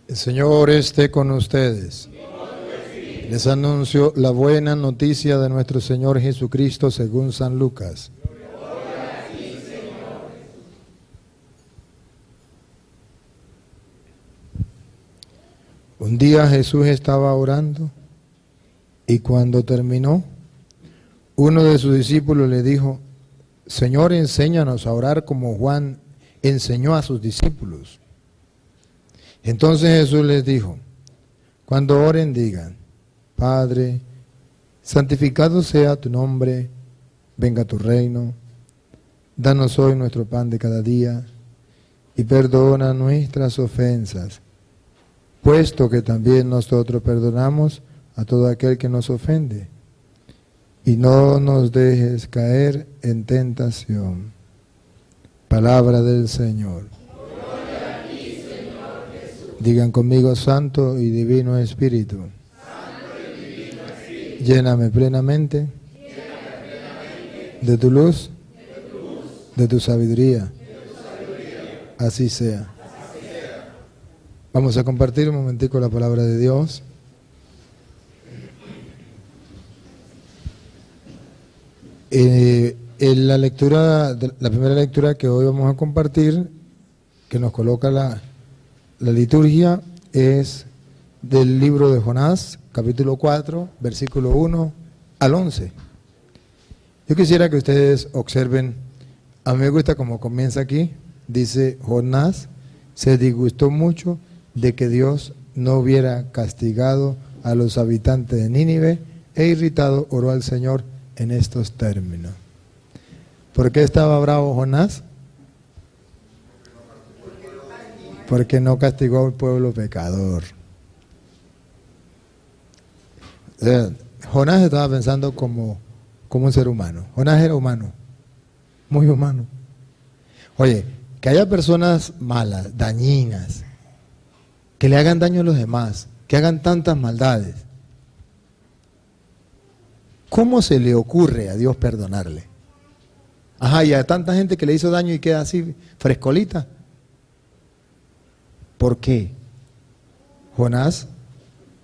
El Señor esté con ustedes. Les anuncio la buena noticia de nuestro Señor Jesucristo según San Lucas. Un día Jesús estaba orando y cuando terminó, uno de sus discípulos le dijo: Señor, enséñanos a orar como Juan enseñó a sus discípulos. Entonces Jesús les dijo: cuando oren digan: Padre, santificado sea tu nombre, venga tu reino, danos hoy nuestro pan de cada día, y perdona nuestras ofensas, puesto que también nosotros perdonamos a todo aquel que nos ofende. Y no nos dejes caer en tentación. Palabra del Señor. Gloria a ti, Señor Jesús. Digan conmigo: Santo y Divino Espíritu. Lléname plenamente de tu luz, de tu sabiduría. Así sea. Vamos a compartir un momentico la palabra de Dios. En la lectura, la primera lectura que hoy vamos a compartir, que nos coloca la liturgia, es del libro de Jonás, capítulo 4, versículo 1 al 11. Yo quisiera que ustedes observen, a mí me gusta cómo comienza aquí, dice: Jonás se disgustó mucho de que Dios no hubiera castigado a los habitantes de Nínive e irritado oró al Señor en estos términos. ¿Por qué estaba bravo Jonás? Porque no castigó al pueblo pecador. Jonás estaba pensando como un ser humano. Jonás era humano, muy humano. Oye, que haya personas malas, dañinas, que le hagan daño a los demás, que hagan tantas maldades, ¿cómo se le ocurre a Dios perdonarle? Ajá, y a tanta gente que le hizo daño y queda así frescolita. ¿Por qué? Jonás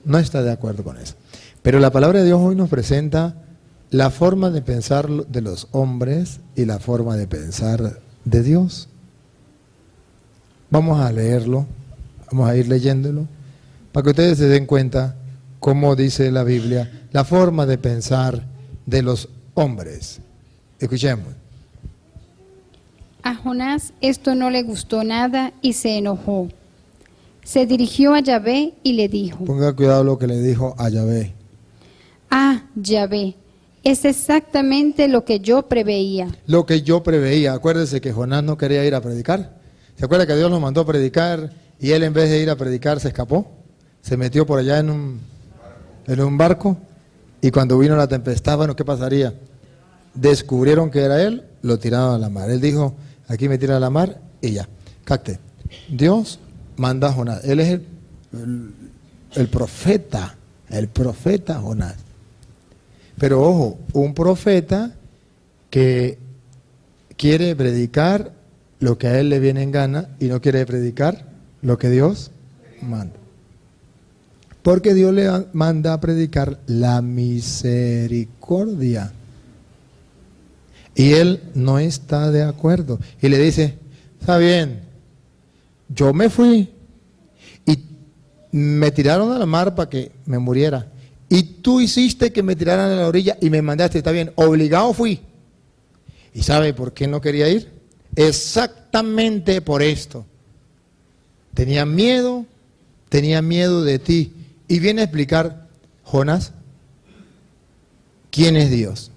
no está de acuerdo con eso. Pero la palabra de Dios hoy nos presenta la forma de pensar de los hombres y la forma de pensar de Dios. Vamos a leerlo, vamos a ir leyéndolo, para que ustedes se den cuenta cómo dice la Biblia, la forma de pensar de los hombres. Escuchemos. A Jonás esto no le gustó nada y se enojó. Se dirigió a Yahvé y le dijo: Ponga cuidado lo que le dijo a Yahvé. Ah, Yahvé, es exactamente lo que yo preveía. Lo que yo preveía. Acuérdese que Jonás no quería ir a predicar. ¿Se acuerda que Dios lo mandó a predicar y él, en vez de ir a predicar, se escapó? Se metió por allá en un barco, y cuando vino la tempestad, bueno, ¿qué pasaría? Descubrieron que era él, lo tiraron a la mar. Él dijo: aquí me tira a la mar, y ya. Capte. Dios manda a Jonás. Él es el profeta Jonás. Pero ojo, un profeta que quiere predicar lo que a él le viene en gana y no quiere predicar lo que Dios manda. Porque Dios le manda a predicar la misericordia. Y él no está de acuerdo. Y le dice: está bien, yo me fui y me tiraron a la mar para que me muriera. Y tú hiciste que me tiraran a la orilla y me mandaste, está bien, obligado fui. ¿Y sabe por qué no quería ir? Exactamente por esto. Tenía miedo de ti. Y viene a explicar Jonás quién es Dios.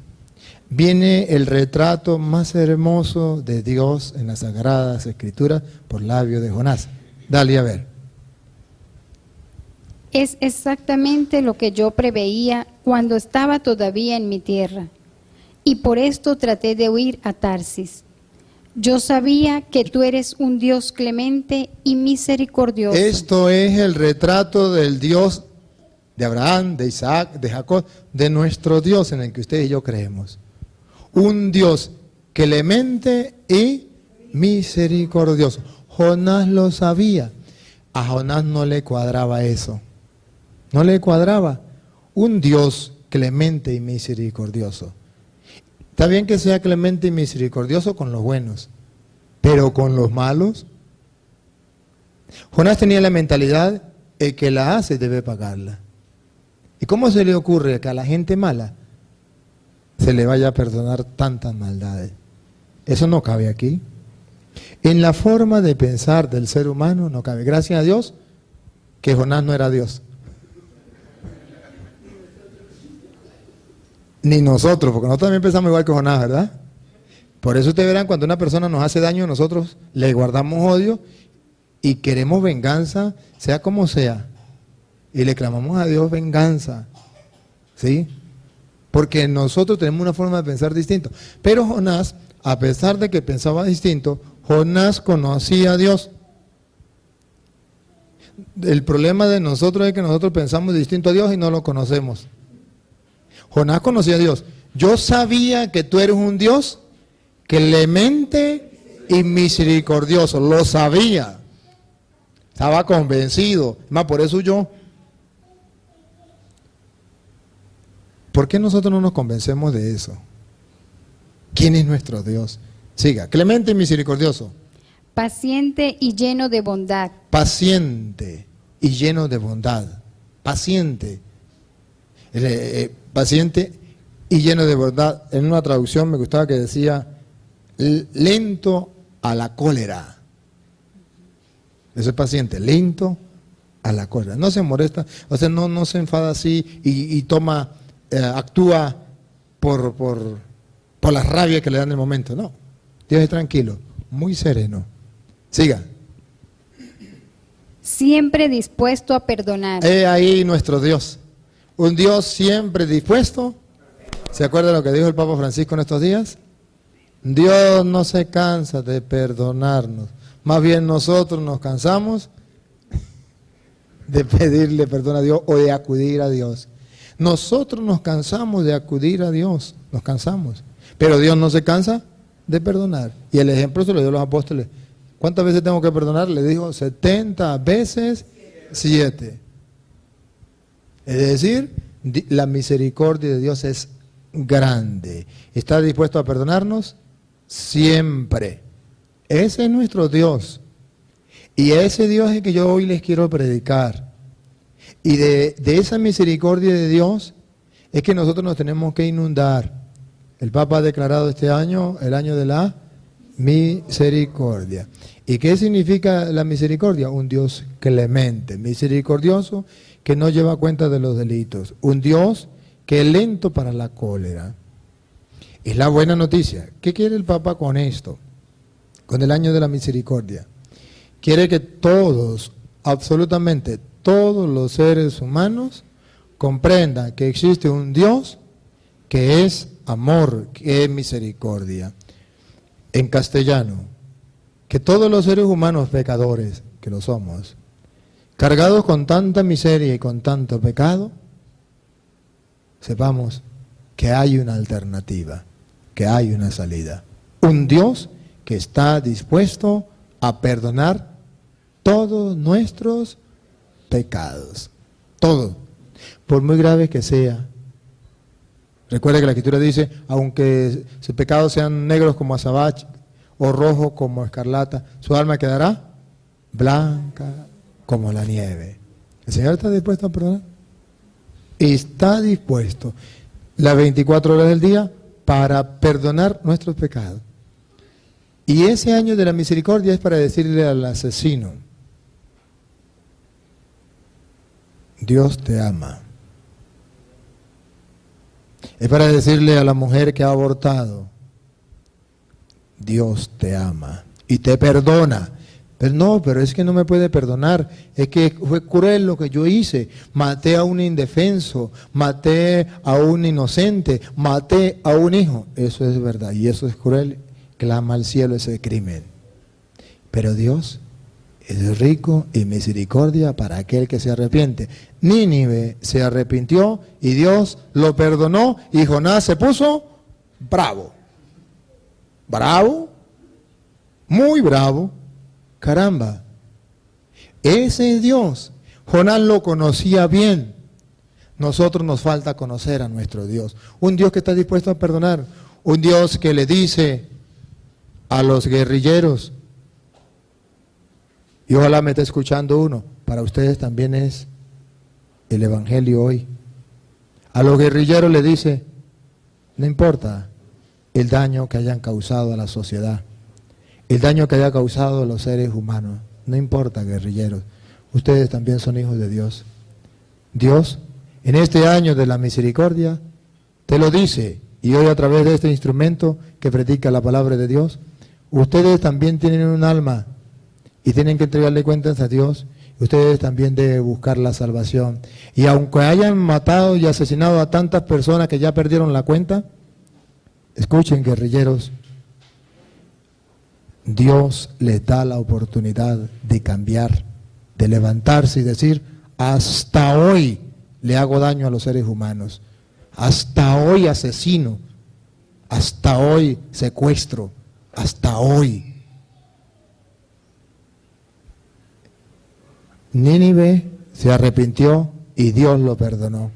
Viene el retrato más hermoso de Dios en las Sagradas Escrituras por labios de Jonás. Dale a ver. Es exactamente lo que yo preveía cuando estaba todavía en mi tierra. Y por esto traté de huir a Tarsis. Yo sabía que tú eres un Dios clemente y misericordioso. Esto es el retrato del Dios de Abraham, de Isaac, de Jacob, de nuestro Dios en el que usted y yo creemos. Un Dios clemente y misericordioso. Jonás lo sabía. A Jonás no le cuadraba eso. No le cuadraba. Un Dios clemente y misericordioso. Está bien que sea clemente y misericordioso con los buenos, pero con los malos. Jonás tenía la mentalidad, el que la hace debe pagarla. ¿Y cómo se le ocurre que a la gente mala se le vaya a perdonar tantas maldades? Eso no cabe aquí. En la forma de pensar del ser humano no cabe. Gracias a Dios que Jonás no era Dios. Ni nosotros, porque nosotros también pensamos igual que Jonás, ¿verdad? Por eso ustedes verán, cuando una persona nos hace daño, nosotros le guardamos odio y queremos venganza, sea como sea. Y le clamamos a Dios venganza. ¿Sí? Porque nosotros tenemos una forma de pensar distinta. Pero Jonás, a pesar de que pensaba distinto, Jonás conocía a Dios. El problema de nosotros es que nosotros pensamos distinto a Dios y no lo conocemos. Jonás conocía a Dios. Yo sabía que tú eres un Dios clemente y misericordioso. Lo sabía. Estaba convencido. Más por eso yo. ¿Por qué nosotros no nos convencemos de eso? ¿Quién es nuestro Dios? Siga. Clemente y misericordioso. Paciente y lleno de bondad. Paciente y lleno de bondad. Paciente. Paciente y lleno de bondad. En una traducción me gustaba que decía lento a la cólera. Eso es paciente, lento a la cólera. No se molesta, o sea, no se enfada así y toma, actúa por la rabia que le dan en el momento. No, Dios es tranquilo, muy sereno. Siga. Siempre dispuesto a perdonar. He ahí nuestro Dios. Un Dios siempre dispuesto. ¿Se acuerda lo que dijo el Papa Francisco en estos días? Dios no se cansa de perdonarnos. Más bien nosotros nos cansamos de pedirle perdón a Dios o de acudir a Dios. Nosotros nos cansamos de acudir a Dios. Nos cansamos. Pero Dios no se cansa de perdonar. Y el ejemplo se lo dio a los apóstoles. ¿Cuántas veces tengo que perdonar? Le dijo 70 veces 7. Es decir, la misericordia de Dios es grande. ¿Está dispuesto a perdonarnos? Siempre. Ese es nuestro Dios. Y ese Dios es el que yo hoy les quiero predicar. Y de esa misericordia de Dios es que nosotros nos tenemos que inundar. El Papa ha declarado este año el año de la misericordia. ¿Y qué significa la misericordia? Un Dios clemente, misericordioso, que no lleva cuenta de los delitos. Un Dios que es lento para la cólera. Es la buena noticia. ¿Qué quiere el Papa con esto? Con el año de la misericordia. Quiere que todos, absolutamente todos los seres humanos, comprendan que existe un Dios que es amor, que es misericordia. En castellano, que todos los seres humanos pecadores, que lo somos, cargados con tanta miseria y con tanto pecado, sepamos que hay una alternativa, que hay una salida. Un Dios que está dispuesto a perdonar todos nuestros pecados. Todos, por muy graves que sea. Recuerda que la Escritura dice, aunque sus pecados sean negros como azabache o rojos como escarlata, su alma quedará blanca como la nieve. ¿El Señor está dispuesto a perdonar? Está dispuesto las 24 horas del día para perdonar nuestros pecados. Y ese año de la misericordia es para decirle al asesino, Dios te ama. Es para decirle a la mujer que ha abortado, Dios te ama y te perdona. Pero no, pero es que no me puede perdonar, es que fue cruel lo que yo hice, maté a un indefenso, maté a un inocente, maté a un hijo. Eso es verdad y eso es cruel, clama al cielo ese crimen. Pero Dios es rico en misericordia para aquel que se arrepiente. Nínive se arrepintió y Dios lo perdonó y Jonás se puso bravo. Bravo, muy bravo. Caramba, Ese Dios, Jonás lo conocía bien. Nosotros nos falta conocer a nuestro Dios. Un Dios que está dispuesto a perdonar. Un Dios que le dice a los guerrilleros, y ojalá me esté escuchando uno, para ustedes también es el Evangelio hoy. A los guerrilleros le dice, no importa el daño que hayan causado a la sociedad, el daño que haya causado a los seres humanos, no importa, guerrilleros, ustedes también son hijos de Dios. Dios, en este año de la misericordia, te lo dice, y hoy a través de este instrumento que predica la palabra de Dios, ustedes también tienen un alma y tienen que entregarle cuentas a Dios. Ustedes también deben buscar la salvación. Y aunque hayan matado y asesinado a tantas personas que ya perdieron la cuenta, escuchen, guerrilleros, Dios les da la oportunidad de cambiar, de levantarse y decir, hasta hoy le hago daño a los seres humanos, hasta hoy asesino, hasta hoy secuestro, hasta hoy. Nínive se arrepintió y Dios lo perdonó.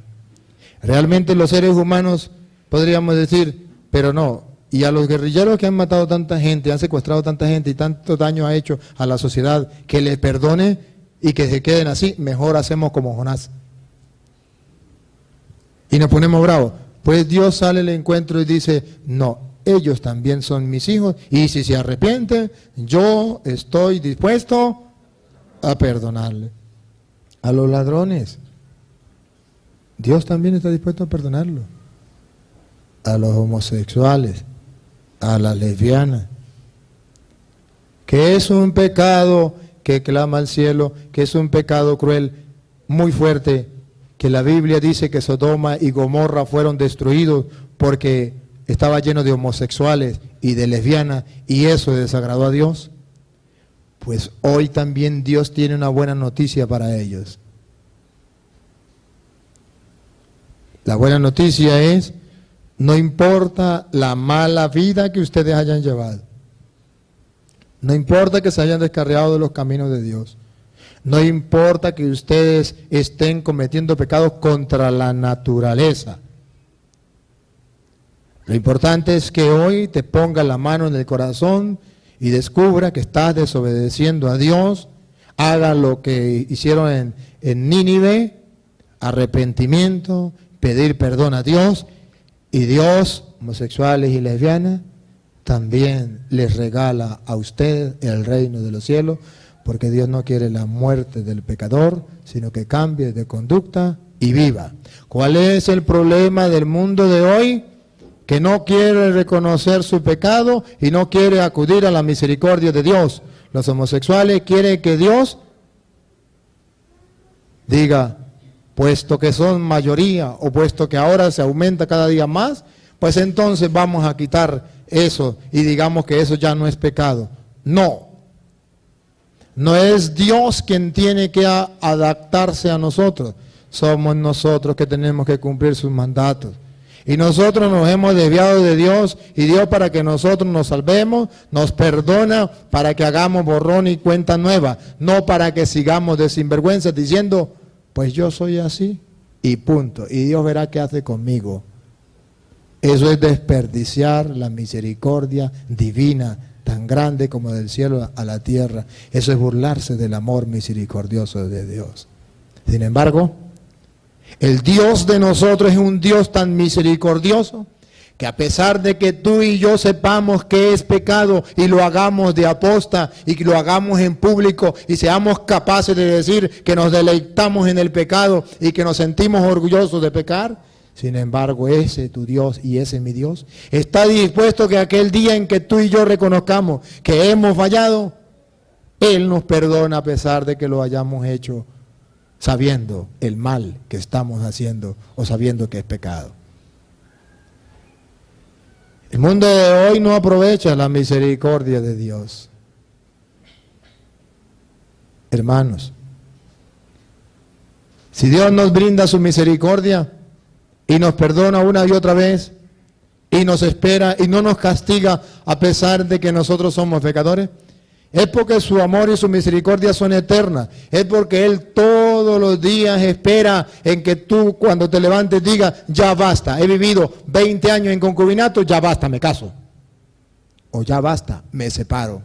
Realmente los seres humanos podríamos decir, pero no, y a los guerrilleros que han matado tanta gente, han secuestrado tanta gente y tanto daño ha hecho a la sociedad, que les perdone y que se queden así, mejor hacemos como Jonás. Y nos ponemos bravos. Pues Dios sale al encuentro y dice, no, ellos también son mis hijos, y si se arrepienten, yo estoy dispuesto a perdonarle. A los ladrones, Dios también está dispuesto a perdonarlo. A los homosexuales, a las lesbianas, que es un pecado que clama al cielo, que es un pecado cruel, muy fuerte, que la Biblia dice que Sodoma y Gomorra fueron destruidos porque estaba lleno de homosexuales y de lesbianas, y eso desagradó a Dios. Pues hoy también Dios tiene una buena noticia para ellos. La buena noticia es, no importa la mala vida que ustedes hayan llevado, no importa que se hayan descarriado de los caminos de Dios, no importa que ustedes estén cometiendo pecados contra la naturaleza. Lo importante es que hoy te pongas la mano en el corazón y descubra que estás desobedeciendo a Dios. Haga lo que hicieron en Nínive, arrepentimiento, pedir perdón a Dios, y Dios, homosexuales y lesbianas, también les regala a ustedes el reino de los cielos, porque Dios no quiere la muerte del pecador, sino que cambie de conducta y viva. ¿Cuál es el problema del mundo de hoy? Que no quiere reconocer su pecado y no quiere acudir a la misericordia de Dios. Los homosexuales quieren que Dios diga, puesto que son mayoría o puesto que ahora se aumenta cada día más, pues entonces vamos a quitar eso y digamos que eso ya no es pecado. No. No es Dios quien tiene que adaptarse a nosotros. Somos nosotros que tenemos que cumplir sus mandatos. Y nosotros nos hemos desviado de Dios, y Dios, para que nosotros nos salvemos, nos perdona para que hagamos borrón y cuenta nueva, no para que sigamos de sinvergüenza diciendo, pues yo soy así y punto, y Dios verá qué hace conmigo. Eso es desperdiciar la misericordia divina, tan grande como del cielo a la tierra. Eso es burlarse del amor misericordioso de Dios. Sin embargo, el Dios de nosotros es un Dios tan misericordioso que, a pesar de que tú y yo sepamos que es pecado y lo hagamos de aposta y que lo hagamos en público y seamos capaces de decir que nos deleitamos en el pecado y que nos sentimos orgullosos de pecar, sin embargo, ese tu Dios y ese mi Dios está dispuesto que aquel día en que tú y yo reconozcamos que hemos fallado, Él nos perdona a pesar de que lo hayamos hecho sabiendo el mal que estamos haciendo o sabiendo que es pecado. El mundo de hoy no aprovecha la misericordia de Dios. Hermanos, si Dios nos brinda su misericordia y nos perdona una y otra vez, y nos espera y no nos castiga a pesar de que nosotros somos pecadores, Es porque su amor y su misericordia son eternas. Es porque Él todos los días espera en que tú cuando te levantes digas, ya basta, he vivido 20 años en concubinato, ya basta, me caso. O ya basta, me separo.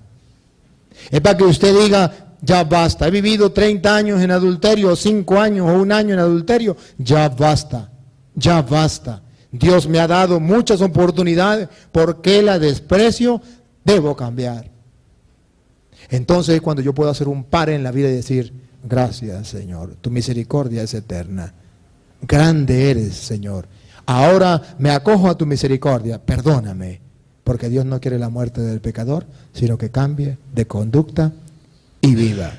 Es para que usted diga, ya basta, he vivido 30 años en adulterio, o 5 años, o 1 año en adulterio, ya basta, ya basta. Dios me ha dado muchas oportunidades, ¿por qué la desprecio? Debo cambiar. Entonces es cuando yo puedo hacer un par en la vida y decir, gracias Señor, tu misericordia es eterna. Grande eres, Señor. Ahora me acojo a tu misericordia, perdóname. Porque Dios no quiere la muerte del pecador, sino que cambie de conducta y viva.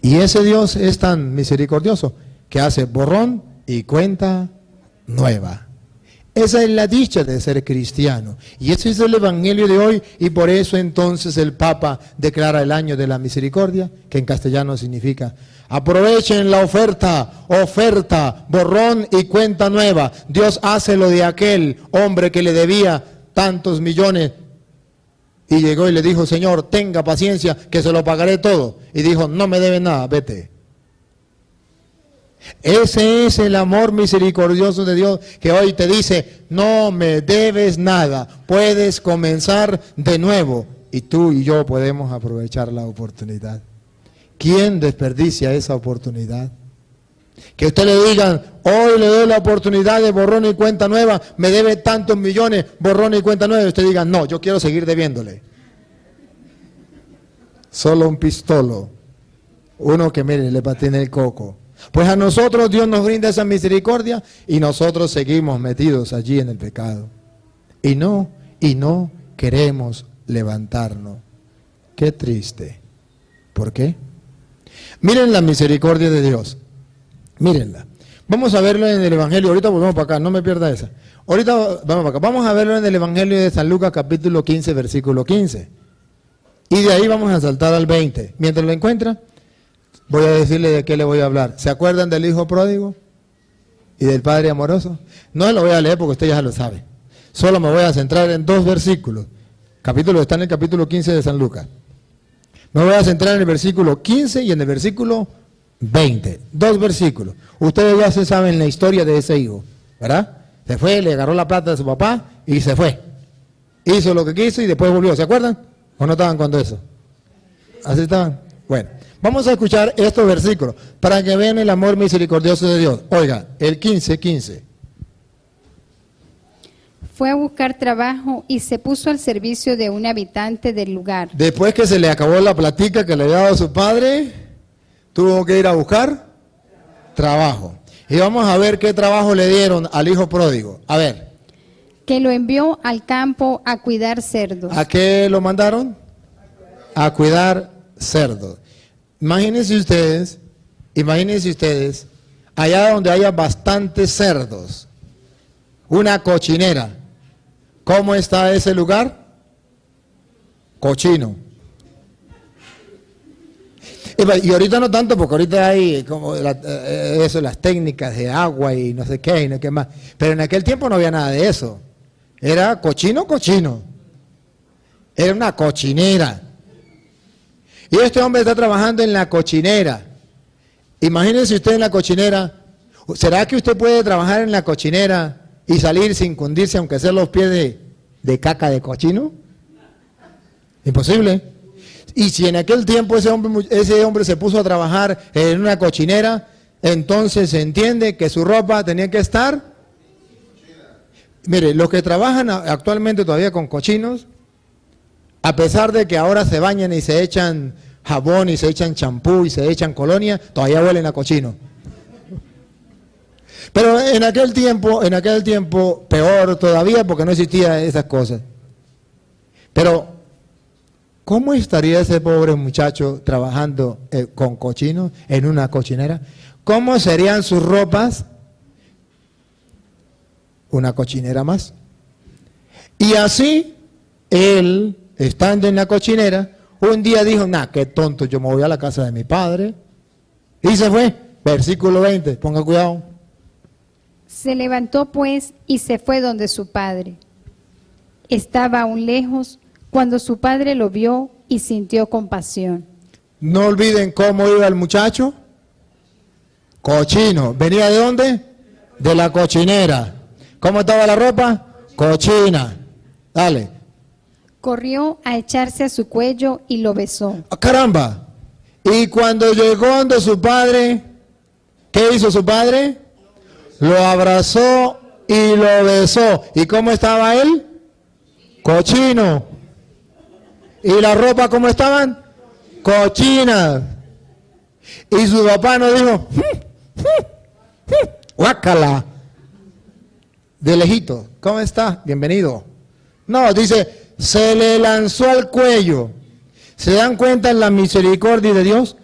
Y ese Dios es tan misericordioso que hace borrón y cuenta nueva. Esa es la dicha de ser cristiano. Y ese es el evangelio de hoy. Y por eso entonces el Papa declara el año de la misericordia, que en castellano significa: aprovechen la oferta, borrón y cuenta nueva. Dios hace lo de aquel hombre que le debía tantos millones. Y llegó y le dijo: Señor, tenga paciencia, que se lo pagaré todo. Y dijo: no me debe nada, vete. Ese es el amor misericordioso de Dios, que hoy te dice: no me debes nada, puedes comenzar de nuevo. Y tú y yo podemos aprovechar la oportunidad. ¿Quién desperdicia esa oportunidad? Que usted le digan: hoy le doy la oportunidad de borrón y cuenta nueva, me debe tantos millones, borrón y cuenta nueva. Y usted diga: no, yo quiero seguir debiéndole. Solo un pistolo, uno que mire, le patina el coco. Pues a nosotros Dios nos brinda esa misericordia y nosotros seguimos metidos allí en el pecado. Y no queremos levantarnos. Qué triste. ¿Por qué? Miren la misericordia de Dios. Mírenla. Vamos a verlo en el Evangelio. Ahorita volvemos para acá, no me pierda esa. Ahorita vamos para acá. Vamos a verlo en el Evangelio de San Lucas, capítulo 15, versículo 15. Y de ahí vamos a saltar al 20. Mientras lo encuentra, voy a decirle de qué le voy a hablar. ¿Se acuerdan del hijo pródigo y del padre amoroso? No lo voy a leer porque usted ya lo sabe. Solo me voy a centrar en 2 versículos. Está en el capítulo 15 de San Lucas. Me voy a centrar en el versículo 15 y en el versículo 20. 2 versículos. Ustedes ya se saben la historia de ese hijo, ¿verdad? Se fue, le agarró la plata de su papá y se fue. Hizo lo que quiso y después volvió. ¿Se acuerdan? ¿O no estaban cuando eso? ¿Así estaban? Bueno. Vamos a escuchar estos versículos para que vean el amor misericordioso de Dios. Oiga, el 15. Fue a buscar trabajo y se puso al servicio de un habitante del lugar. Después que se le acabó la platica que le había dado su padre, tuvo que ir a buscar trabajo. Y vamos a ver qué trabajo le dieron al hijo pródigo. A ver. Que lo envió al campo a cuidar cerdos. ¿A qué lo mandaron? A cuidar cerdos. Imagínense ustedes, allá donde haya bastantes cerdos, una cochinera. ¿Cómo está ese lugar? Cochino. Y ahorita no tanto, porque ahorita hay como las técnicas de agua y no sé qué y no qué más. Pero en aquel tiempo no había nada de eso. Era cochino. Era una cochinera. Y este hombre está trabajando en la cochinera. Imagínense usted en la cochinera. ¿Será que usted puede trabajar en la cochinera y salir sin cundirse, aunque sea los pies de caca de cochino? Imposible. Y si en aquel tiempo ese hombre se puso a trabajar en una cochinera, entonces se entiende que su ropa tenía que estar. Mire, los que trabajan actualmente todavía con cochinos, a pesar de que ahora se bañan y se echan jabón y se echan champú y se echan colonia, todavía huelen a cochino. Pero en aquel tiempo, peor todavía porque no existían esas cosas. Pero, ¿cómo estaría ese pobre muchacho trabajando con cochinos en una cochinera? ¿Cómo serían sus ropas? Una cochinera más. Y así, él, estando en la cochinera, un día dijo: nah, qué tonto, yo me voy a la casa de mi padre. Y se fue. Versículo 20, ponga cuidado. Se levantó pues y se fue donde su padre. Estaba aún lejos cuando su padre lo vio y sintió compasión. No olviden cómo iba el muchacho. Cochino. ¿Venía de dónde? De la cochinera. ¿Cómo estaba la ropa? Cochina. Dale. Corrió a echarse a su cuello y lo besó. ¡Ah, caramba! Y cuando llegó donde su padre, ¿qué hizo su padre? Lo abrazó y lo besó. ¿Y cómo estaba él? Cochino. ¿Y la ropa cómo estaban? Cochina. Y su papá no dijo, guácala, de lejito, ¿cómo está? Bienvenido. No, dice, se le lanzó al cuello. ¿Se dan cuenta en la misericordia de Dios?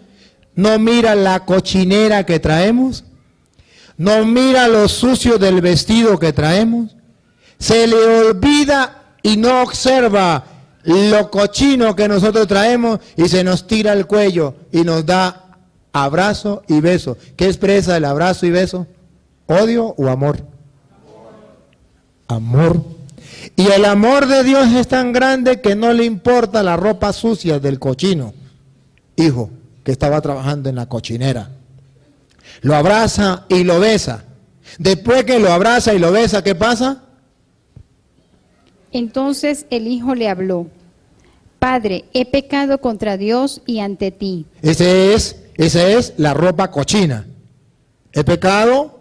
No mira la cochinera que traemos, no mira lo sucio del vestido que traemos, se le olvida y no observa lo cochino que nosotros traemos y se nos tira al cuello y nos da abrazo y beso. ¿Qué expresa el abrazo y beso? ¿Odio o amor? Amor. Y el amor de Dios es tan grande que no le importa la ropa sucia del cochino, hijo, que estaba trabajando en la cochinera. Lo abraza y lo besa. Después que lo abraza y lo besa, ¿qué pasa? Entonces el hijo le habló: Padre, he pecado contra Dios y ante ti. Esa es la ropa cochina. He pecado,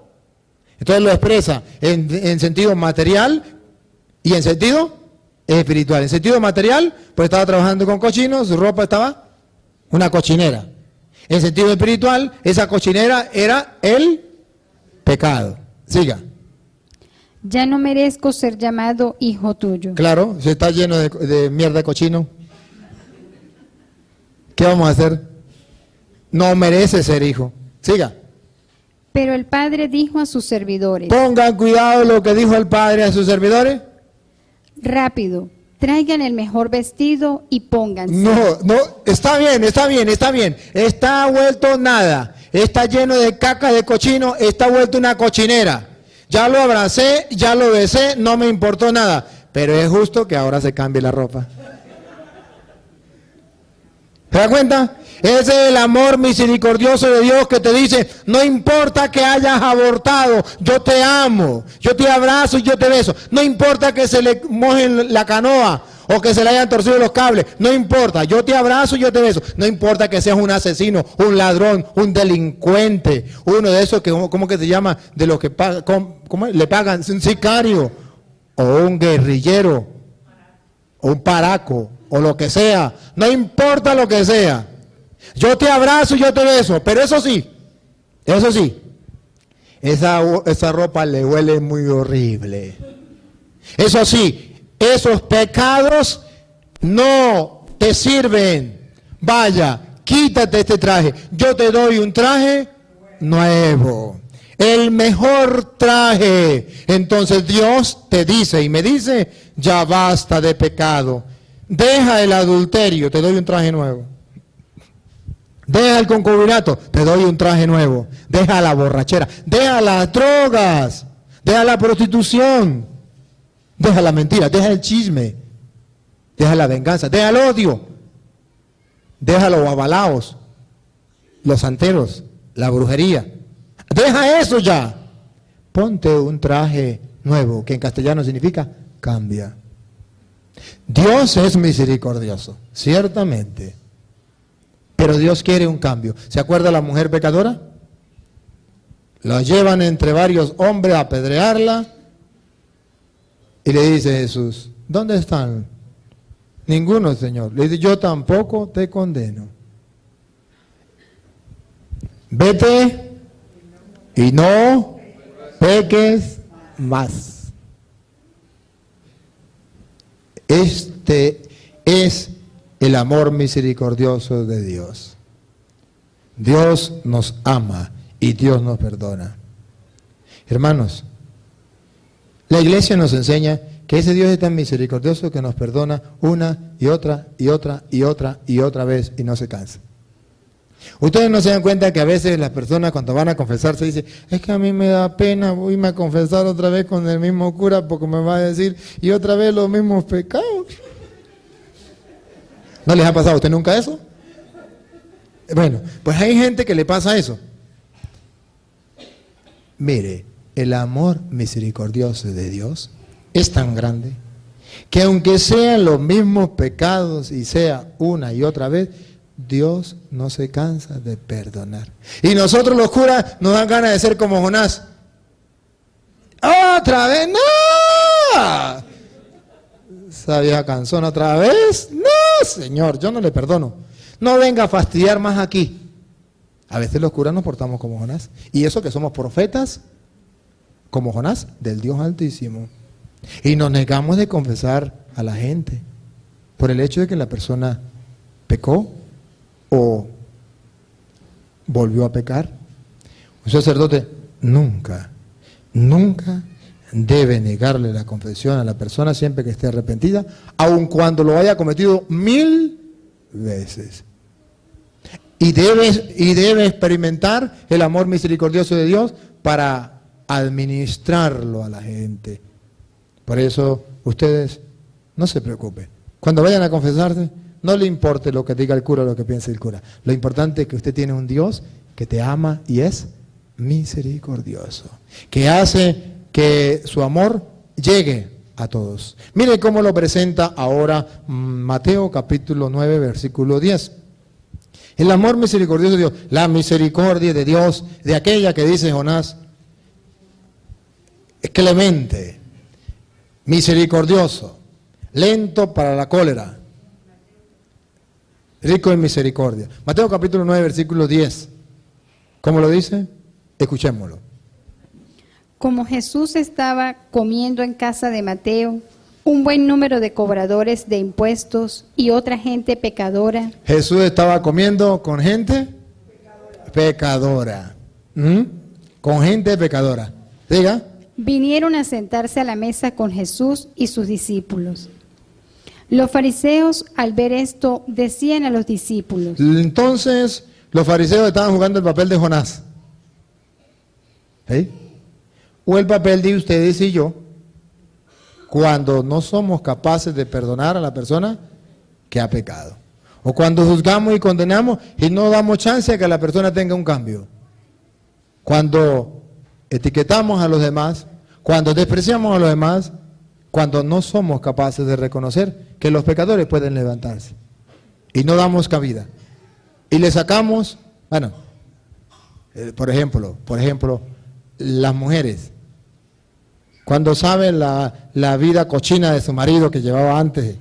entonces lo expresa en sentido material y en sentido espiritual. En sentido material, pues estaba trabajando con cochinos, su ropa estaba una cochinera. En sentido espiritual, esa cochinera era el pecado. Siga. Ya no merezco ser llamado hijo tuyo. Claro, se está lleno de mierda de cochino. ¿Qué vamos a hacer? No merece ser hijo. Siga. Pero el padre dijo a sus servidores: Pongan cuidado lo que dijo el padre a sus servidores. Rápido, traigan el mejor vestido y pónganse. No, está bien. Está vuelto nada. Está lleno de caca de cochino, está vuelto una cochinera. Ya lo abracé, ya lo besé, no me importó nada. Pero es justo que ahora se cambie la ropa. ¿Se da cuenta? Ese es el amor misericordioso de Dios que te dice, no importa que hayas abortado, yo te amo, yo te abrazo y yo te beso. No importa que se le mojen la canoa o que se le hayan torcido los cables, no importa, yo te abrazo y yo te beso. No importa que seas un asesino, un ladrón, un delincuente, uno de esos que, ¿cómo que se llama? De los que le pagan, un sicario, o un guerrillero, o un paraco, o lo que sea. No importa lo que sea. Yo te abrazo y yo te beso, pero eso sí, esa ropa le huele muy horrible. Eso sí, esos pecados no te sirven. Vaya, quítate este traje. Yo te doy un traje nuevo, el mejor traje. Entonces Dios te dice y me dice, ya basta de pecado. Deja el adulterio, te doy un traje nuevo. Deja el concubinato, te doy un traje nuevo. Deja la borrachera, deja las drogas, deja la prostitución, deja la mentira, deja el chisme, deja la venganza, deja el odio, deja los abalaos, los santeros, la brujería. Deja eso ya. Ponte un traje nuevo, que en castellano significa cambia. Dios es misericordioso, ciertamente. Pero Dios quiere un cambio. ¿Se acuerda la mujer pecadora? La llevan entre varios hombres a apedrearla. Y le dice Jesús, ¿dónde están? Ninguno, Señor. Le dice, yo tampoco te condeno. Vete y no peques más. Este es el amor misericordioso de Dios. Dios nos ama y Dios nos perdona. Hermanos, la iglesia nos enseña que ese Dios es tan misericordioso que nos perdona una y otra y otra y otra y otra vez y no se cansa. Ustedes no se dan cuenta que a veces las personas cuando van a confesarse dicen, es que a mí me da pena irme a confesar otra vez con el mismo cura porque me va a decir y otra vez los mismos pecados. ¿No les ha pasado a usted nunca eso? Bueno, pues hay gente que le pasa eso. Mire, el amor misericordioso de Dios es tan grande que aunque sean los mismos pecados y sea una y otra vez, Dios no se cansa de perdonar. Y nosotros los curas nos dan ganas de ser como Jonás. ¡Otra vez! ¡No! Esa vieja canzona otra vez. ¡No, Señor! Yo no le perdono. No venga a fastidiar más aquí. A veces los curas nos portamos como Jonás. Y eso que somos profetas, como Jonás, del Dios Altísimo. Y nos negamos de confesar a la gente por el hecho de que la persona pecó o volvió a pecar. Un sacerdote nunca debe negarle la confesión a la persona siempre que esté arrepentida, aun cuando lo haya cometido 1000 veces. Y debe experimentar el amor misericordioso de Dios para administrarlo a la gente. Por eso, ustedes no se preocupen. Cuando vayan a confesarse, no le importe lo que diga el cura o lo que piense el cura. Lo importante es que usted tiene un Dios que te ama y es misericordioso, que hace que su amor llegue a todos. Mire cómo lo presenta ahora Mateo capítulo 9, versículo 10. El amor misericordioso de Dios, la misericordia de Dios, de aquella que dice Jonás, es clemente, misericordioso, lento para la cólera, rico en misericordia. Mateo capítulo 9, versículo 10. ¿Cómo lo dice? Escuchémoslo. Como Jesús estaba comiendo en casa de Mateo, un buen número de cobradores de impuestos y otra gente pecadora. Jesús estaba comiendo con gente pecadora. Con gente pecadora. Diga. Vinieron a sentarse a la mesa con Jesús y sus discípulos. Los fariseos, al ver esto, decían a los discípulos. Entonces, los fariseos estaban jugando el papel de Jonás. ¿Sí? O el papel de ustedes y yo, cuando no somos capaces de perdonar a la persona que ha pecado. O cuando juzgamos y condenamos y no damos chance a que la persona tenga un cambio. Cuando etiquetamos a los demás, cuando despreciamos a los demás, cuando no somos capaces de reconocer que los pecadores pueden levantarse. Y no damos cabida. Y le sacamos, bueno, por ejemplo, las mujeres. Cuando saben la vida cochina de su marido que llevaba antes.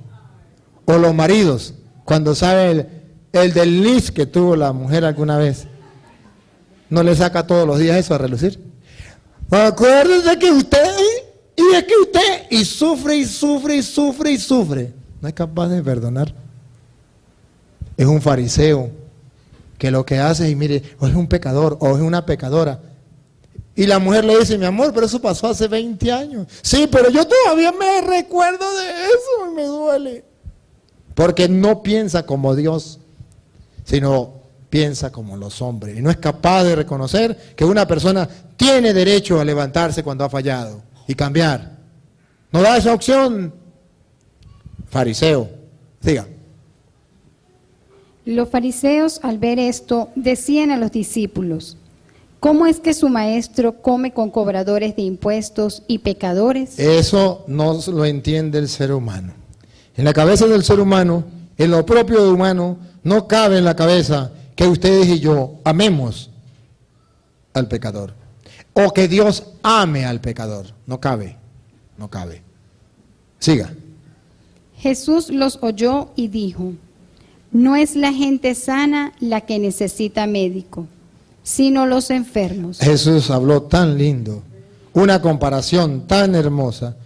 O los maridos, cuando saben el desliz que tuvo la mujer alguna vez. ¿No le saca todos los días eso a relucir? Acuérdese que usted, y es que usted, y sufre, y sufre, y sufre, y sufre. No es capaz de perdonar. Es un fariseo que lo que hace es, mire, o es un pecador, o es una pecadora. Y la mujer le dice, mi amor, pero eso pasó hace 20 años. Sí, pero yo todavía me recuerdo de eso y me duele. Porque no piensa como Dios, sino piensa como los hombres. Y no es capaz de reconocer que una persona tiene derecho a levantarse cuando ha fallado y cambiar. No da esa opción. Fariseo. Siga. Los fariseos, al ver esto, decían a los discípulos, ¿cómo es que su maestro come con cobradores de impuestos y pecadores? Eso no lo entiende el ser humano. En la cabeza del ser humano, en lo propio de humano, no cabe en la cabeza que ustedes y yo amemos al pecador. O que Dios ame al pecador. No cabe, no cabe. Siga. Jesús los oyó y dijo, no es la gente sana la que necesita médico, sino los enfermos. Jesús habló tan lindo, una comparación tan hermosa.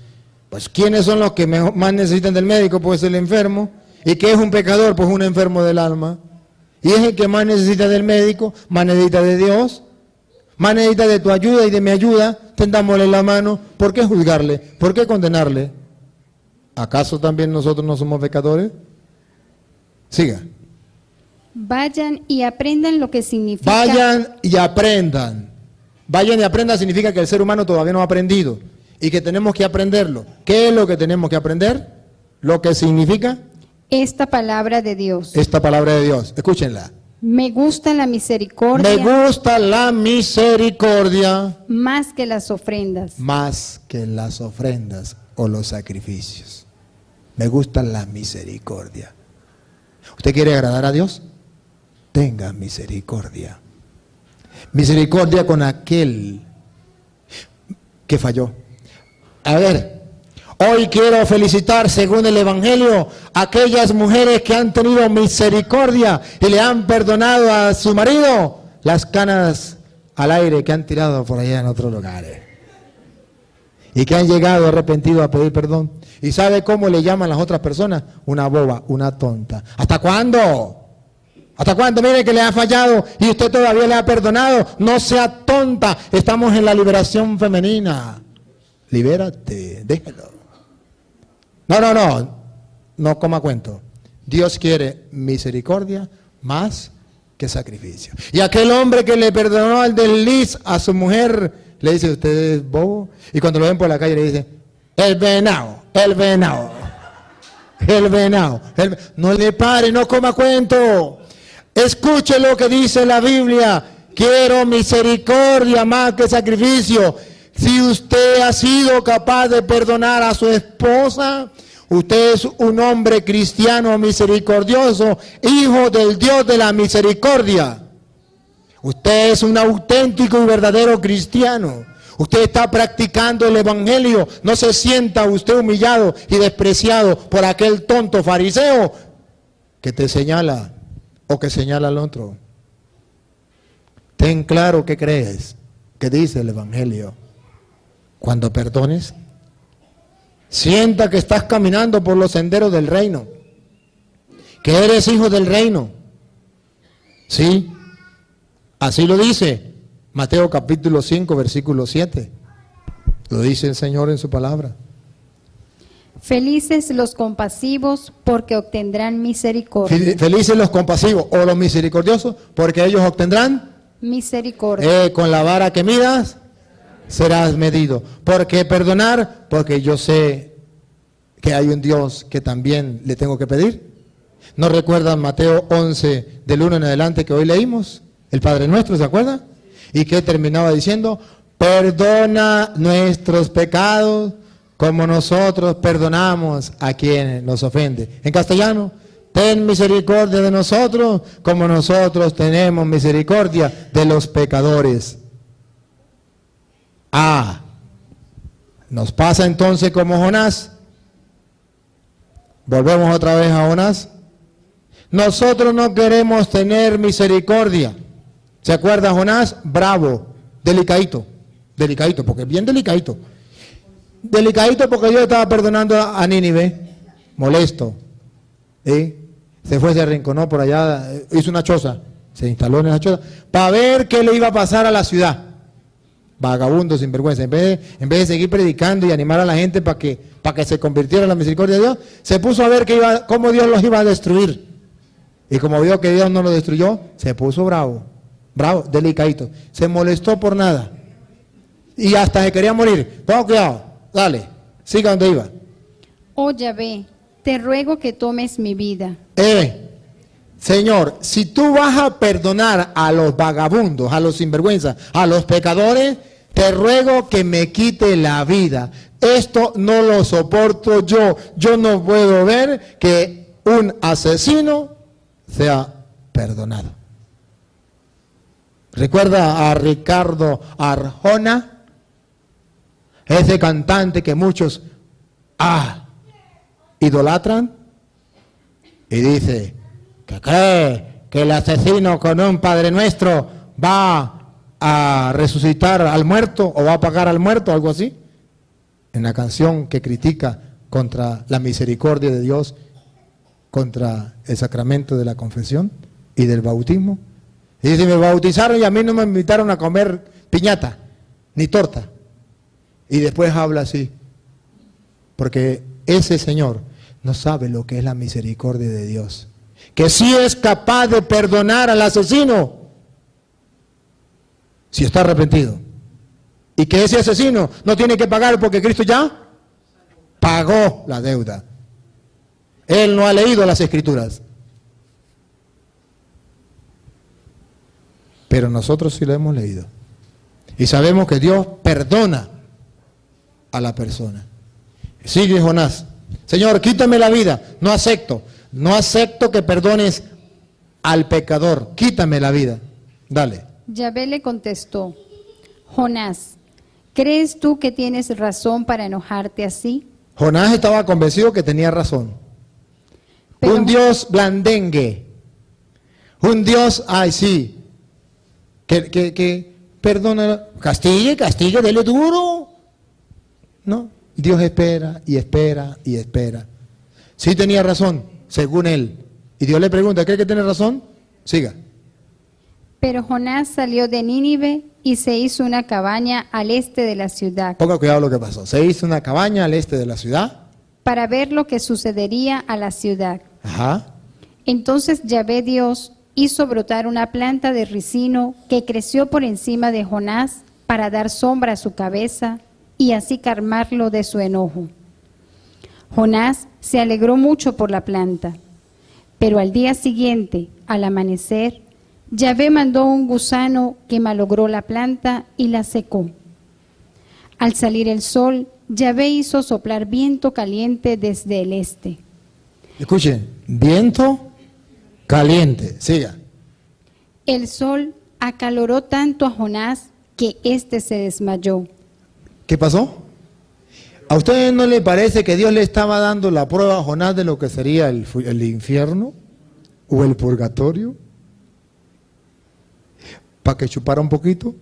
Pues ¿quiénes son los que más necesitan del médico? Pues el enfermo. ¿Y qué es un pecador? Pues un enfermo del alma. Y es el que más necesita del médico, más necesita de Dios, más necesita de tu ayuda y de mi ayuda. Tendámosle la mano. ¿Por qué juzgarle? ¿Por qué condenarle? ¿Acaso también nosotros no somos pecadores? Siga. Vayan y aprendan lo que significa. Vayan y aprendan. Vayan y aprendan significa que el ser humano todavía no ha aprendido y que tenemos que aprenderlo. ¿Qué es lo que tenemos que aprender? Lo que significa esta palabra de Dios. Esta palabra de Dios, escúchenla. Me gusta la misericordia. Me gusta la misericordia más que las ofrendas. más que las ofrendas o los sacrificios. Me gusta la misericordia. ¿Usted quiere agradar a Dios? Tenga misericordia. Misericordia con aquel que falló. A ver, hoy quiero felicitar, según el Evangelio, a aquellas mujeres que han tenido misericordia y le han perdonado a su marido las canas al aire que han tirado por allá en otros lugares. Y que han llegado arrepentidos a pedir perdón. ¿Y sabe cómo le llaman las otras personas? Una boba, una tonta. ¿Hasta cuándo? ¿Hasta cuándo? Mire que le ha fallado y usted todavía le ha perdonado. No sea tonta. Estamos en la liberación femenina. Libérate, déjalo. No coma cuento. Dios quiere misericordia más que sacrificio. Y aquel hombre que le perdonó al desliz a su mujer, le dice, usted es bobo. Y cuando lo ven por la calle le dice, el venado. No le pare, no coma cuento. Escuche lo que dice la Biblia. Quiero misericordia más que sacrificio. Si usted ha sido capaz de perdonar a su esposa, usted es un hombre cristiano misericordioso, hijo del Dios de la misericordia. Usted es un auténtico y verdadero cristiano. Usted está practicando el Evangelio. No se sienta usted humillado y despreciado por aquel tonto fariseo que te señala o que señala al otro. Ten claro qué crees, qué dice el Evangelio. Cuando perdones, sienta que estás caminando por los senderos del reino, que eres hijo del reino. Sí, así lo dice Mateo capítulo 5, versículo 7. Lo dice el Señor en su palabra. Felices los compasivos, porque obtendrán misericordia. Felices los compasivos o los misericordiosos, porque ellos obtendrán misericordia. Con la vara que midas, serás medido. ¿Por qué perdonar? Porque yo sé que hay un Dios que también le tengo que pedir. ¿No recuerdan Mateo 11, del 1 en adelante que hoy leímos? El Padre Nuestro, ¿se acuerdan? Y que terminaba diciendo, perdona nuestros pecados como nosotros perdonamos a quienes nos ofenden. En castellano, ten misericordia de nosotros como nosotros tenemos misericordia de los pecadores. Nos pasa entonces como Jonás. Volvemos otra vez a Jonás. Nosotros no queremos tener misericordia. ¿Se acuerda Jonás? Bravo, delicadito, porque es bien delicadito. Delicadito porque Dios estaba perdonando a Nínive, molesto. Se fue, se arrinconó por allá, hizo una choza, se instaló en esa choza, para ver qué le iba a pasar a la ciudad. Vagabundo, sinvergüenza. En vez de seguir predicando y animar a la gente para que se convirtiera en la misericordia de Dios, se puso a ver cómo Dios los iba a destruir. Y como vio que Dios no lo destruyó, se puso bravo, delicadito. Se molestó por nada. Y hasta se quería morir. Ponga cuidado, dale, siga donde iba. Oh Yahvé, te ruego que tomes mi vida. Señor, si tú vas a perdonar a los vagabundos, a los sinvergüenzas, a los pecadores, te ruego que me quite la vida. Esto no lo soporto yo. Yo no puedo ver que un asesino sea perdonado. ¿Recuerda a Ricardo Arjona? Ese cantante que muchos idolatran y dice que cree que el asesino con un Padre Nuestro va a resucitar al muerto o va a pagar al muerto, algo así, en la canción que critica contra la misericordia de Dios, contra el sacramento de la confesión y del bautismo. Y dice, me bautizaron y a mí no me invitaron a comer piñata ni torta. Y después habla así, porque ese señor no sabe lo que es la misericordia de Dios, que sí es capaz de perdonar al asesino si está arrepentido, y que ese asesino no tiene que pagar porque Cristo ya pagó la deuda. Él no ha leído las Escrituras. Pero nosotros sí lo hemos leído. Y sabemos que Dios perdona a la persona. Sigue Jonás. Señor, quítame la vida. No acepto. No acepto que perdones al pecador. Quítame la vida. Dale. Yahvé le contestó, Jonás, ¿crees tú que tienes razón para enojarte así? Jonás estaba convencido que tenía razón. Pero- un Dios blandengue. Un Dios, ay sí, que perdona, castigue, dele duro. No, Dios espera y espera y espera. Sí tenía razón, según él. Y Dios le pregunta, ¿cree que tiene razón? Siga. Pero Jonás salió de Nínive y se hizo una cabaña al este de la ciudad Ponga cuidado lo que pasó. Se hizo una cabaña al este de la ciudad. para ver lo que sucedería a la ciudad. Ajá. Entonces Yahvé Dios hizo brotar una planta de ricino que creció por encima de Jonás para dar sombra a su cabeza y así calmarlo de su enojo. Jonás se alegró mucho por la planta, pero al día siguiente, al amanecer, Yahvé mandó un gusano que malogró la planta y la secó. Al salir el sol, Yahvé hizo soplar viento caliente desde el este. Escuchen, viento caliente. Siga. El sol acaloró tanto a Jonás que éste se desmayó. ¿Qué pasó? ¿A ustedes no le parece que Dios le estaba dando la prueba a Jonás de lo que sería el infierno o el purgatorio? ¿Para que chupara un poquito?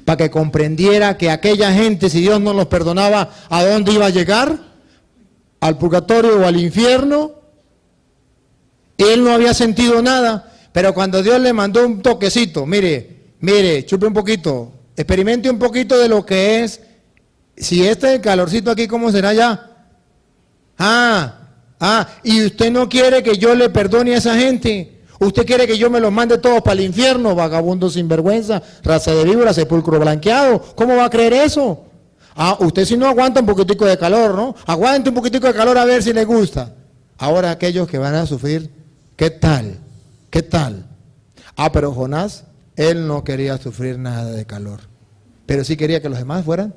¿Para que comprendiera que aquella gente, si Dios no los perdonaba, ¿a dónde iba a llegar? ¿Al purgatorio o al infierno? Él no había sentido nada, pero cuando Dios le mandó un toquecito, mire, chupe un poquito, experimente un poquito de lo que es, si este calorcito aquí, ¿cómo será ya? Y usted no quiere que yo le perdone a esa gente. Usted quiere que yo me los mande todos para el infierno, vagabundo sinvergüenza, raza de víbora, sepulcro blanqueado. ¿Cómo va a creer eso? Usted si no aguanta un poquitico de calor, ¿no? Aguante un poquitico de calor a ver si le gusta. Ahora aquellos que van a sufrir, ¿qué tal? ¿Qué tal? Pero Jonás, él no quería sufrir nada de calor, pero sí quería que los demás fueran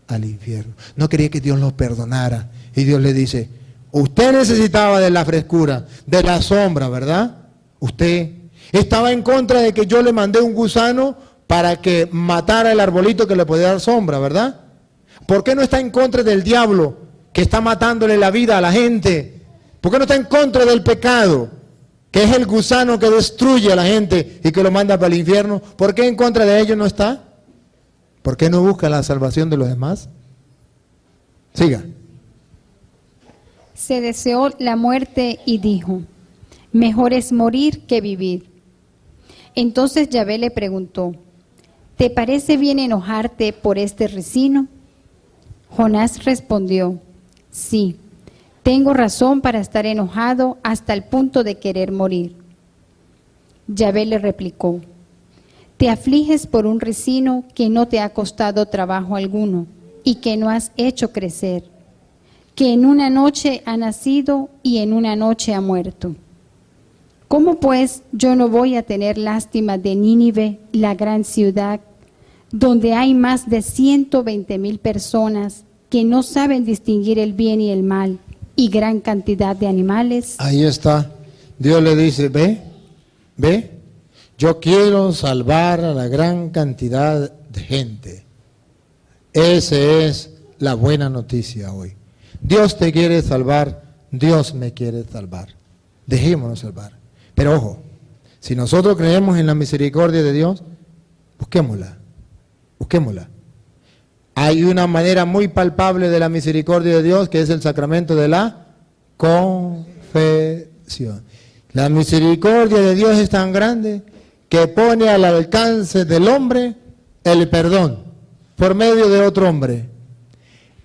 al infierno. No quería que Dios los perdonara. Y Dios le dice, usted necesitaba de la frescura, de la sombra, ¿verdad? Usted estaba en contra de que yo le mandé un gusano para que matara el arbolito que le podía dar sombra, ¿verdad? ¿Por qué no está en contra del diablo que está matándole la vida a la gente? ¿Por qué no está en contra del pecado, que es el gusano que destruye a la gente y que lo manda para el infierno? ¿Por qué en contra de ellos no está? ¿Por qué no busca la salvación de los demás? Siga. Se deseó la muerte y dijo, mejor es morir que vivir. Entonces Yahvé le preguntó, ¿te parece bien enojarte por este ricino? Jonás respondió, sí, tengo razón para estar enojado hasta el punto de querer morir. Yahvé le replicó, te afliges por un ricino que no te ha costado trabajo alguno y que no has hecho crecer, que en una noche ha nacido y en una noche ha muerto. ¿Cómo pues yo no voy a tener lástima de Nínive, la gran ciudad, donde hay más de 120,000 personas que no saben distinguir el bien y el mal, y gran cantidad de animales? Ahí está. Dios le dice, ve, yo quiero salvar a la gran cantidad de gente. Esa es la buena noticia hoy. Dios te quiere salvar, Dios me quiere salvar. Dejémonos salvar. Pero ojo, si nosotros creemos en la misericordia de Dios, busquémosla. Hay una manera muy palpable de la misericordia de Dios, que es el sacramento de la confesión. La misericordia de Dios es tan grande que pone al alcance del hombre el perdón por medio de otro hombre.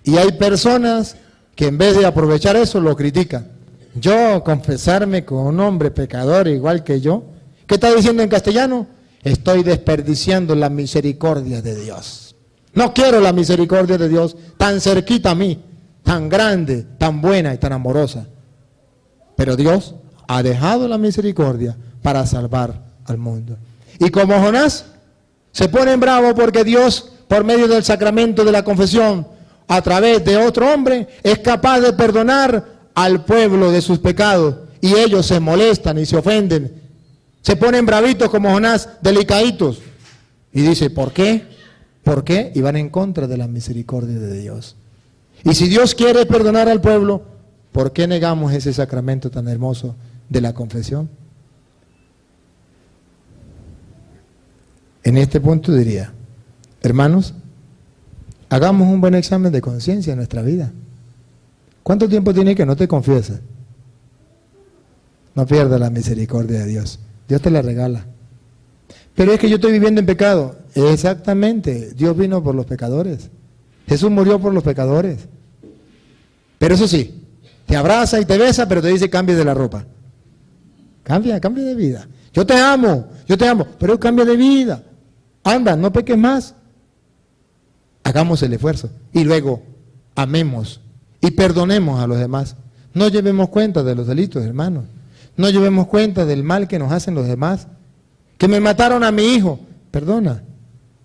Y hay personas que en vez de aprovechar eso lo critican. Yo confesarme con un hombre pecador igual que yo, ¿qué está diciendo en castellano? Estoy desperdiciando la misericordia de Dios. No quiero la misericordia de Dios tan cerquita a mí, tan grande, tan buena y tan amorosa. Pero Dios ha dejado la misericordia para salvar al mundo. Y como Jonás, se ponen bravos porque Dios, por medio del sacramento de la confesión, a través de otro hombre, es capaz de perdonar al pueblo de sus pecados. Y ellos se molestan y se ofenden. Se ponen bravitos como Jonás, delicaditos. Y dice, ¿por qué? ¿Por qué? Y van en contra de la misericordia de Dios. Y si Dios quiere perdonar al pueblo, ¿por qué negamos ese sacramento tan hermoso de la confesión? En este punto diría, hermanos, hagamos un buen examen de conciencia en nuestra vida. ¿Cuánto tiempo tiene que no te confiesas? No pierdas la misericordia de Dios. Dios te la regala. Pero es que yo estoy viviendo en pecado. Exactamente, Dios vino por los pecadores. Jesús murió por los pecadores. Pero eso sí, te abraza y te besa, pero te dice cambie de la ropa. Cambia de vida. Yo te amo, pero cambia de vida. Anda, no peques más. Hagamos el esfuerzo. Y luego, amemos y perdonemos a los demás. No llevemos cuenta de los delitos, hermanos. No llevemos cuenta del mal que nos hacen los demás. Que me mataron a mi hijo, perdona.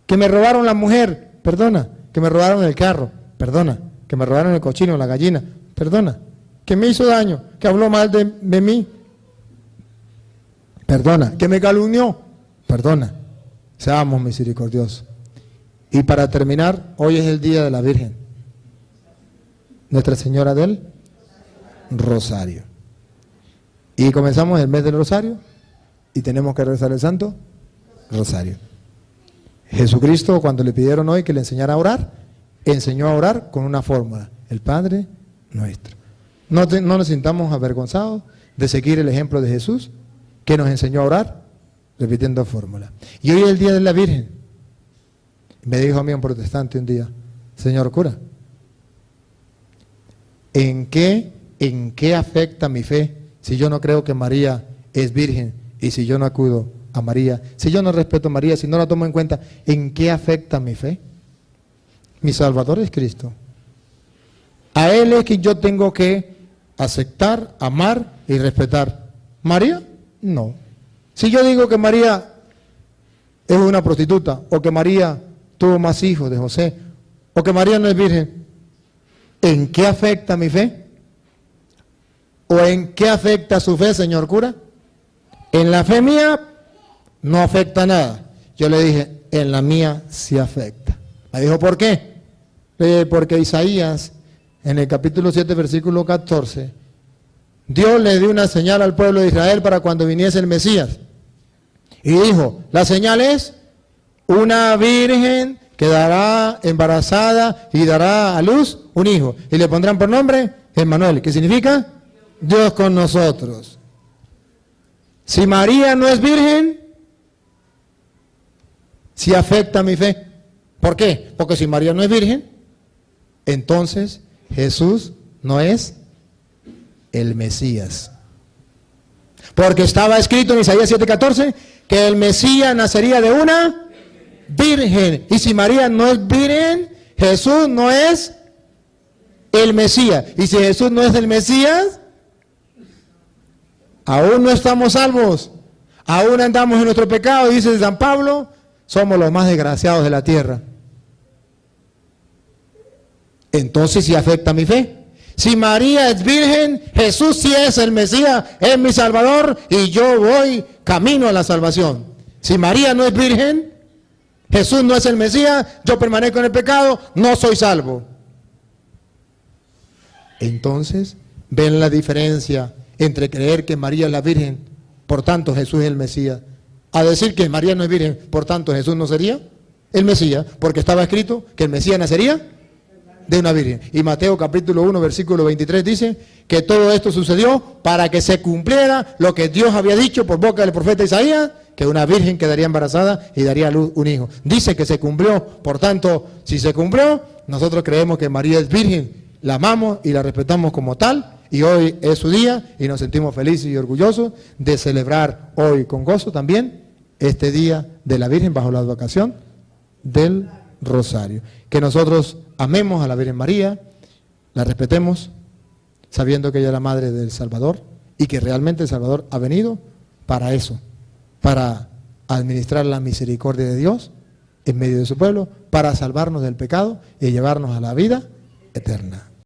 Que me robaron la mujer, perdona. Que me robaron el carro, perdona. Que me robaron el cochino, la gallina, perdona. Que me hizo daño, que habló mal de mí, perdona. Que me calumnió, perdona. Seamos misericordiosos. Y para terminar, hoy es el día de la Virgen, Nuestra Señora del Rosario. Y comenzamos el mes del Rosario y tenemos que rezar el Santo Rosario. Jesucristo, cuando le pidieron hoy que le enseñara a orar, enseñó a orar con una fórmula, el Padre Nuestro. No nos sintamos avergonzados de seguir el ejemplo de Jesús, que nos enseñó a orar repitiendo fórmula. Y hoy es el día de la Virgen. Me dijo a mí un protestante un día, señor cura, ¿en qué afecta mi fe si yo no creo que María es virgen y si yo no acudo a María, si yo no respeto a María, si no la tomo en cuenta? ¿En qué afecta mi fe? Mi Salvador es Cristo. A Él es que yo tengo que aceptar, amar y respetar. ¿María? No. Si yo digo que María es una prostituta, o que María tuvo más hijos de José, o que María no es virgen, ¿en qué afecta mi fe? ¿O en qué afecta su fe, señor cura? En la fe mía no afecta nada. Yo le dije, en la mía sí afecta. Me dijo, ¿por qué? Le dije, porque Isaías, en el capítulo 7, versículo 14, Dios le dio una señal al pueblo de Israel para cuando viniese el Mesías. Y dijo, la señal es una virgen quedará embarazada y dará a luz un hijo. Y le pondrán por nombre Emmanuel, que significa Dios con nosotros. Si María no es virgen, sí afecta mi fe. ¿Por qué? Porque si María no es virgen, entonces Jesús no es el Mesías. Porque estaba escrito en Isaías 7:14 que el Mesías nacería de una virgen. Y si María no es virgen, Jesús no es el Mesías. Y si Jesús no es el Mesías, aún no estamos salvos. Aún andamos en nuestro pecado, dice San Pablo, somos los más desgraciados de la tierra. Entonces sí afecta mi fe. Si María es virgen, Jesús sí es el Mesías, es mi Salvador y yo voy camino a la salvación. Si María no es virgen, Jesús no es el Mesías, yo permanezco en el pecado, no soy salvo. Entonces, ven la diferencia entre creer que María es la virgen, por tanto Jesús es el Mesías, a decir que María no es virgen, por tanto Jesús no sería el Mesías, porque estaba escrito que el Mesías nacería de una virgen. Y Mateo capítulo 1 versículo 23 dice que todo esto sucedió para que se cumpliera lo que Dios había dicho por boca del profeta Isaías, que una virgen quedaría embarazada y daría a luz un hijo. Dice que se cumplió, por tanto, si se cumplió, nosotros creemos que María es virgen, la amamos y la respetamos como tal, y hoy es su día y nos sentimos felices y orgullosos de celebrar hoy con gozo también este día de la Virgen bajo la advocación del Rosario. Que nosotros amemos a la Virgen María, la respetemos, sabiendo que ella es la Madre del Salvador y que realmente el Salvador ha venido para eso, para administrar la misericordia de Dios en medio de su pueblo, para salvarnos del pecado y llevarnos a la vida eterna.